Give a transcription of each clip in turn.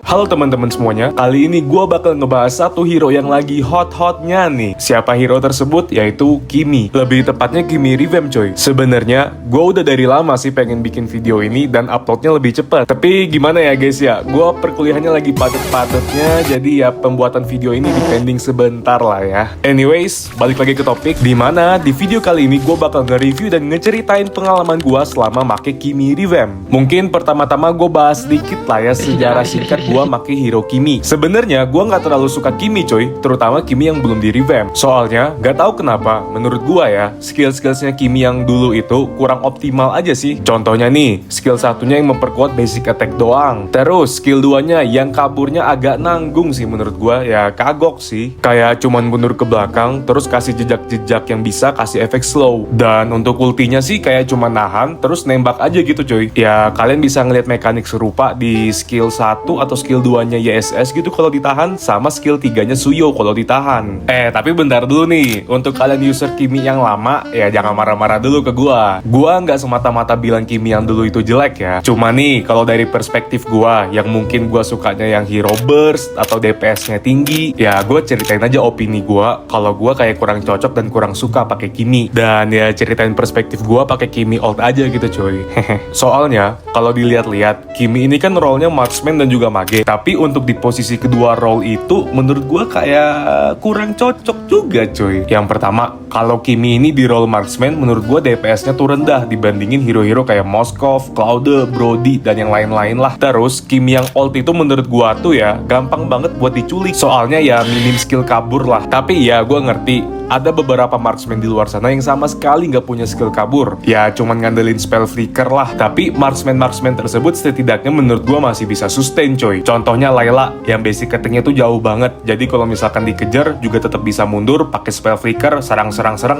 Halo teman-teman semuanya, kali ini gue bakal ngebahas satu hero yang lagi hot-hotnya nih. Siapa hero tersebut? Yaitu Kimi. Lebih tepatnya Kimi Revamp coy. Sebenarnya gue udah dari lama sih pengen bikin video ini dan uploadnya lebih cepat. Tapi gimana ya guys ya, gue perkuliahannya lagi padet-padetnya, jadi ya pembuatan video ini dipending sebentar lah ya. Anyways, balik lagi ke topik, dimana di video kali ini gue bakal nge-review dan ngeceritain pengalaman gue selama make Kimi Revamp. Mungkin pertama-tama gue bahas sedikit lah ya sejarah singkat gue make hero Kimi. Sebenarnya gue nggak terlalu suka Kimi coy, terutama Kimi yang belum di revamp. Soalnya nggak tahu kenapa, menurut gue ya skill-skillsnya Kimi yang dulu itu kurang optimal aja sih. Contohnya nih, skill satunya yang memperkuat basic attack doang. Terus skill 2-nya yang kaburnya agak nanggung sih menurut gue, ya kagok sih. Kayak cuman mundur ke belakang, terus kasih jejak-jejak yang bisa kasih efek slow. Dan untuk ultinya sih kayak cuma nahan, terus nembak aja gitu coy. Ya kalian bisa ngeliat mekanik serupa di skill 1 atau skill 2-nya YSS gitu kalau ditahan, sama skill 3-nya Suyo kalau ditahan. Tapi bentar dulu nih, untuk kalian user Kimi yang lama, ya jangan marah-marah dulu ke gua. Gua nggak semata-mata bilang Kimi yang dulu itu jelek ya. Cuma nih, kalau dari perspektif gua, yang mungkin gua sukanya yang hero burst atau DPS-nya tinggi, ya gua ceritain aja opini gua. Kalau gua kayak kurang cocok dan kurang suka pakai Kimi. Dan ya ceritain perspektif gua pakai Kimi old aja gitu coy. Soalnya, kalau dilihat-lihat, Kimi ini kan role-nya marksman dan juga mage. Tapi untuk di posisi kedua role itu menurut gue kayak kurang cocok juga cuy. Yang pertama, kalau Kimi ini di role marksman menurut gue DPS-nya tuh rendah dibandingin hero-hero kayak Moskov, Claude, Brody, dan yang lain-lain lah. Terus Kimi yang ult itu menurut gue tuh ya gampang banget buat diculik. Soalnya ya minim skill kabur lah. Tapi ya gue ngerti, ada beberapa marksman di luar sana yang sama sekali nggak punya skill kabur. Ya cuman ngandelin spell flicker lah. Tapi marksman tersebut setidaknya menurut gue masih bisa sustain coy. Contohnya Layla yang basic attack-nya tuh jauh banget. Jadi kalau misalkan dikejar juga tetap bisa mundur pakai spell flicker, serang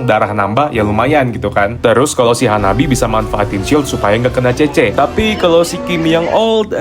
darah nambah ya lumayan gitu kan. Terus kalau si Hanabi bisa manfaatin shield supaya nggak kena CC. Tapi kalau si Kimi yang old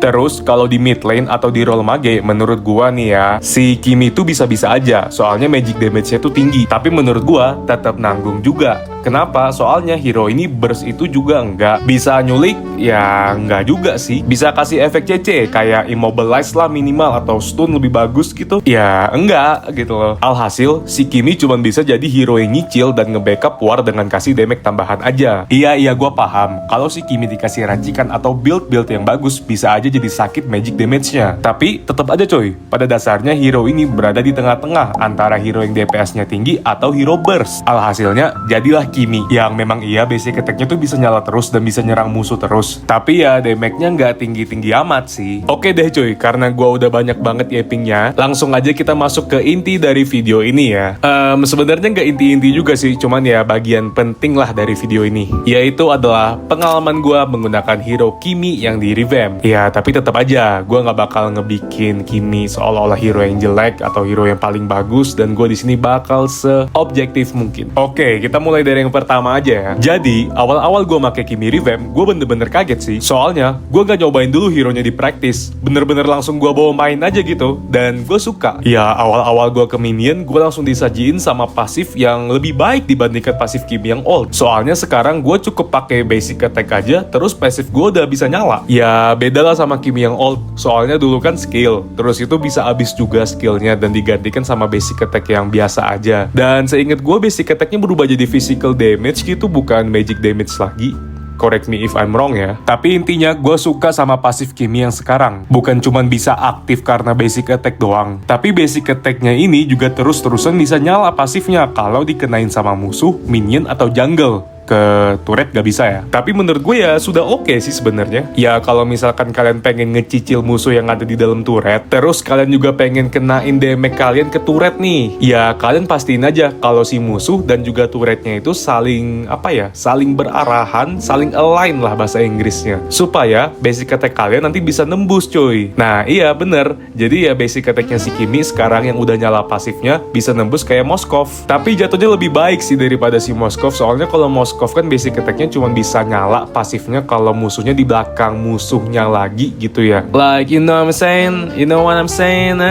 terus kalau di mid lane atau di role mage, menurut gua nih ya, si Kimi itu bisa-bisa aja. Soalnya magic damage-nya tuh tinggi. Tapi menurut gua tetap nanggung juga. Kenapa? Soalnya hero ini burst itu juga enggak. Bisa nyulik? Ya enggak juga sih. Bisa kasih efek CC kayak immobilize lah minimal atau stun lebih bagus gitu. Ya enggak gitu loh. Alhasil si Kimi cuma bisa jadi hero yang nyicil dan nge-backup war dengan kasih damage tambahan aja. Iya gua paham. Kalau si Kimi dikasih racikan atau build yang bagus, bisa aja jadi sakit magic damage-nya. Tapi tetap aja coy, pada dasarnya hero ini berada di tengah-tengah antara hero yang DPS-nya tinggi atau hero burst. Alhasilnya jadilah Kimi yang memang iya basic attack-nya tuh bisa nyala terus dan bisa nyerang musuh terus. Tapi ya damage-nya nggak tinggi-tinggi amat sih. Oke deh coy, karena gua udah banyak banget yapingnya, langsung aja kita masuk ke inti dari video ini ya. Sebenarnya nggak inti-inti juga sih, cuman ya bagian penting lah dari video ini, yaitu adalah pengalaman gua menggunakan hero Kimi yang di revamp. Ya tapi tetap aja, gua nggak bakal ngebikin Kimi seolah-olah hero yang jelek atau hero yang paling bagus, dan gua di sini bakal seobjektif mungkin. Oke, kita mulai dari yang pertama aja ya. Jadi, awal-awal gue make Kimi Revamp, gue bener-bener kaget sih. Soalnya, gue gak nyobain dulu hero-nya di practice. Bener-bener langsung gue bawa main aja gitu. Dan gue suka. Ya, awal-awal gue ke minion, gue langsung disajiin sama pasif yang lebih baik dibandingkan pasif Kimi yang old. Soalnya sekarang gue cukup pakai basic attack aja, terus pasif gue udah bisa nyala. Ya, beda lah sama Kimi yang old. Soalnya dulu kan skill. Terus itu bisa habis juga skillnya dan digantikan sama basic attack yang biasa aja. Dan seinget gue basic attacknya berubah jadi physical damage gitu, bukan magic damage lagi. Correct me if I'm wrong ya. Tapi intinya gue suka sama pasif Kimi yang sekarang. Bukan cuman bisa aktif karena basic attack doang, tapi basic attack-nya ini juga terus-terusan bisa nyala pasifnya kalau dikenain sama musuh, minion, atau jungle. Ke turret gak bisa ya. Tapi menurut gue ya sudah oke sih sebenarnya. Ya kalau misalkan kalian pengen ngecicil musuh yang ada di dalam turret, terus kalian juga pengen kenain damage kalian ke turret nih, ya kalian pastiin aja kalau si musuh dan juga turretnya itu saling saling berarahan, saling align lah bahasa Inggrisnya, supaya basic attack kalian nanti bisa nembus coy. Nah iya bener, jadi ya basic attacknya si Kimi sekarang yang udah nyala pasifnya bisa nembus kayak Moskov. Tapi jatuhnya lebih baik sih daripada si Moskov. Soalnya kalau Moskov Moskov kan basic attack-nya cuma bisa nyala pasifnya kalau musuhnya di belakang musuhnya lagi gitu ya. Like, you know what I'm saying? You know what I'm saying?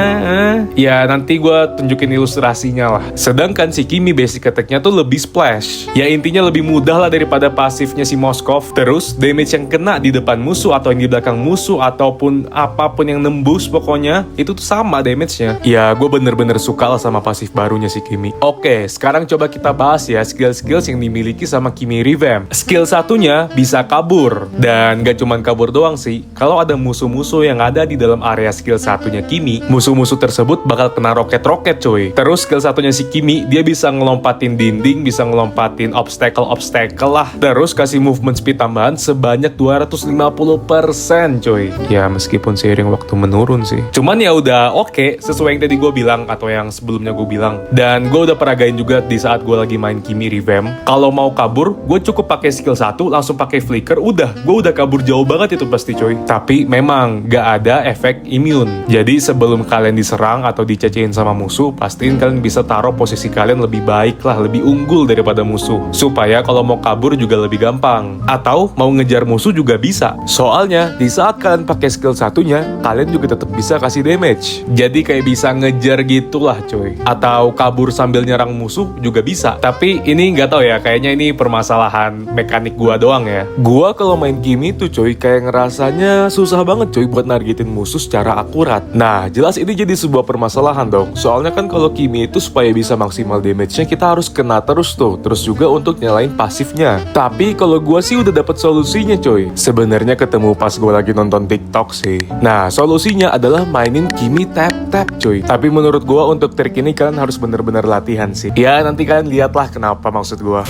Ya, nanti gue tunjukin ilustrasinya lah. Sedangkan si Kimi basic attack-nya tuh lebih splash. Ya, intinya lebih mudah lah daripada pasifnya si Moskov. Terus, damage yang kena di depan musuh atau yang di belakang musuh ataupun apapun yang nembus pokoknya, itu tuh sama damage-nya. Ya, gue bener-bener suka lah sama pasif barunya si Kimi. Oke, sekarang coba kita bahas ya skill-skills yang dimiliki sama Kimi Revamp. Skill satunya bisa kabur. Dan gak cuman kabur doang sih. Kalau ada musuh-musuh yang ada di dalam area skill satunya Kimi, musuh-musuh tersebut bakal kena roket-roket coy. Terus skill satunya si Kimi, dia bisa ngelompatin dinding, bisa ngelompatin obstacle lah. Terus kasih movement speed tambahan sebanyak 250% coy. Ya meskipun seiring waktu menurun sih. Cuman ya udah oke, sesuai yang tadi gue bilang atau yang sebelumnya gue bilang. Dan gue udah peragain juga di saat gue lagi main Kimi Revamp. Kalau mau kabur, gue cukup pakai skill 1, langsung pakai flicker, gue udah kabur jauh banget itu pasti coy. Tapi memang gak ada efek immune. Jadi sebelum kalian diserang atau dicecehin sama musuh, pastiin kalian bisa taruh posisi kalian lebih baik lah, lebih unggul daripada musuh. Supaya kalau mau kabur juga lebih gampang. Atau mau ngejar musuh juga bisa. Soalnya di saat kalian pakai skill satunya, kalian juga tetap bisa kasih damage. Jadi kayak bisa ngejar gitulah coy. Atau kabur sambil nyerang musuh juga bisa. Tapi ini nggak tahu ya, kayaknya ini permasalahan mekanik gua doang ya. Gua kalau main Kimi tuh coy kayak ngerasanya susah banget coy buat nargetin musuh secara akurat. Nah, jelas ini jadi sebuah permasalahan dong. Soalnya kan kalau Kimi itu supaya bisa maksimal damage-nya kita harus kena terus tuh. Terus juga untuk nyalain pasifnya. Tapi kalau gua sih udah dapet solusinya coy. Sebenarnya ketemu pas gua lagi nonton TikTok sih. Nah, solusinya adalah mainin Kimi tap-tap coy. Tapi menurut gua untuk trik ini kalian harus bener-bener latihan sih. Ya nanti kalian lihatlah kenapa maksud gua.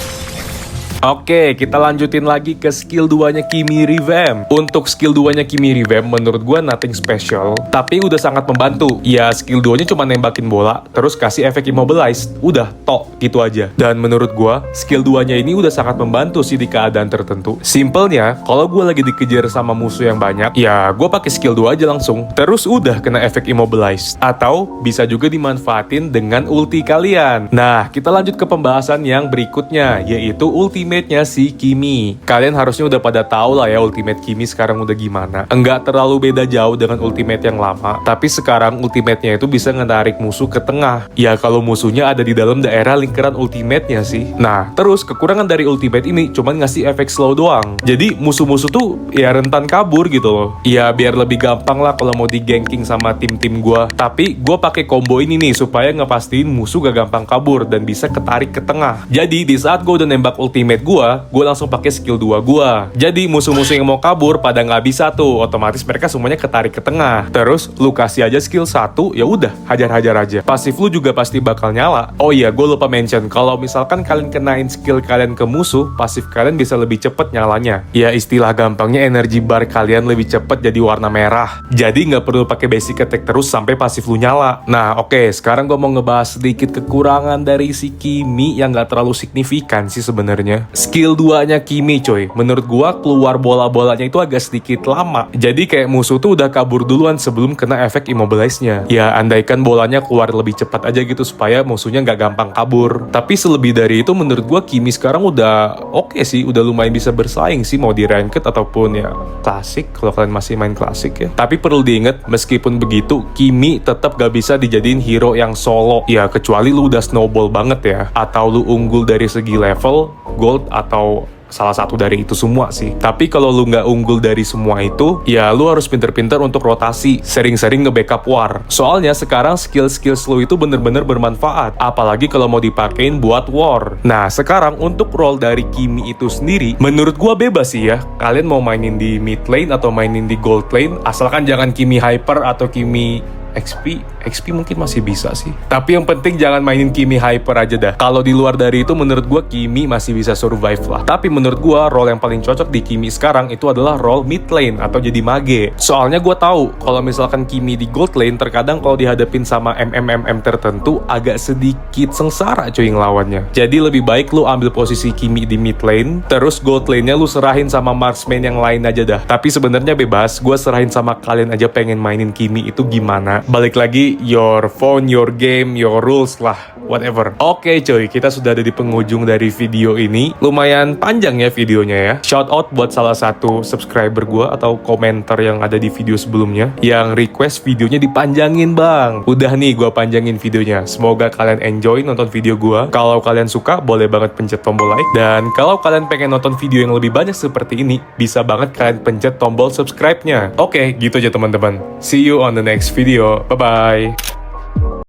Oke, kita lanjutin lagi ke skill 2-nya Kimi Revamp. Untuk skill 2-nya Kimi Revamp menurut gue nothing special, tapi udah sangat membantu. Ya, skill 2-nya cuma nembakin bola, terus kasih efek immobilize. Udah, tok, gitu aja. Dan menurut gue, skill 2-nya ini udah sangat membantu sih di keadaan tertentu. Simpelnya, kalau gue lagi dikejar sama musuh yang banyak, ya gue pakai skill 2 aja langsung. Terus udah kena efek immobilize. Atau bisa juga dimanfaatin dengan ulti kalian. Nah, kita lanjut ke pembahasan yang berikutnya, yaitu ultimate si Kimi. Kalian harusnya udah pada tahu lah ya ultimate Kimi sekarang udah gimana. Enggak terlalu beda jauh dengan ultimate yang lama, tapi sekarang ultimate-nya itu bisa menarik musuh ke tengah. Ya kalau musuhnya ada di dalam daerah lingkaran ultimate-nya sih. Nah, terus kekurangan dari ultimate ini cuman ngasih efek slow doang. Jadi musuh-musuh tuh ya rentan kabur gitu loh. Ya biar lebih gampang lah kalau mau di-ganking sama tim-tim gua. Tapi gua pakai combo ini nih supaya ngepastiin musuh gak gampang kabur dan bisa ketarik ke tengah. Jadi di saat gua udah nembak ultimate gue langsung pakai skill 2 gue. Jadi musuh-musuh yang mau kabur pada nggak bisa tuh, otomatis mereka semuanya ketarik ke tengah. Terus lu kasih aja skill 1, ya udah hajar-hajar aja. Pasif lu juga pasti bakal nyala. Oh iya, gue lupa mention kalau misalkan kalian kenain skill kalian ke musuh, pasif kalian bisa lebih cepet nyalanya. Ya istilah gampangnya energy bar kalian lebih cepet jadi warna merah. Jadi nggak perlu pakai basic attack terus sampai pasif lu nyala. Nah oke, sekarang gue mau ngebahas sedikit kekurangan dari si Kimi yang nggak terlalu signifikan sih sebenarnya. Skill 2-nya Kimi coy, menurut gua keluar bola-bolanya itu agak sedikit lama. Jadi kayak musuh tuh udah kabur duluan sebelum kena efek immobilize-nya. Ya andaikan bolanya keluar lebih cepat aja gitu supaya musuhnya nggak gampang kabur. Tapi selebih dari itu menurut gua Kimi sekarang udah oke sih, udah lumayan bisa bersaing sih mau di ranked ataupun ya klasik kalau kalian masih main klasik ya. Tapi perlu diingat meskipun begitu Kimi tetap gak bisa dijadiin hero yang solo. Ya kecuali lu udah snowball banget ya, atau lu unggul dari segi level, gold atau salah satu dari itu semua sih. Tapi kalau lu nggak unggul dari semua itu, ya lu harus pinter-pinter untuk rotasi, sering-sering nge-backup war. Soalnya sekarang skill-skill lu itu bener-bener bermanfaat, apalagi kalau mau dipakein buat war. Nah sekarang untuk role dari Kimi itu sendiri, menurut gua bebas sih ya. Kalian mau mainin di mid lane atau mainin di gold lane, asalkan jangan Kimi hyper atau Kimi XP mungkin masih bisa sih. Tapi yang penting jangan mainin Kimi hyper aja dah. Kalau di luar dari itu menurut gue Kimi masih bisa survive lah. Tapi menurut gue role yang paling cocok di Kimi sekarang itu adalah role mid lane atau jadi mage. Soalnya gue tahu kalau misalkan Kimi di gold lane terkadang kalau dihadapin sama MM tertentu agak sedikit sengsara cuy ngelawannya. Jadi lebih baik lu ambil posisi Kimi di mid lane, terus gold lane-nya lu serahin sama marksman yang lain aja dah. Tapi sebenarnya bebas, gue serahin sama kalian aja pengen mainin Kimi itu gimana. Balik lagi, your phone, your game, your rules lah. whatever. Oke cuy, kita sudah ada di penghujung dari video ini. Lumayan panjang ya videonya ya. Shout out buat salah satu subscriber gue atau komentar yang ada di video sebelumnya yang request videonya dipanjangin bang. Udah nih gue panjangin videonya. Semoga kalian enjoy nonton video gue. Kalau kalian suka boleh banget pencet tombol like. Dan kalau kalian pengen nonton video yang lebih banyak seperti ini, bisa banget kalian pencet tombol subscribe-nya. Oke, gitu aja teman-teman. See you on the next video. Bye-bye.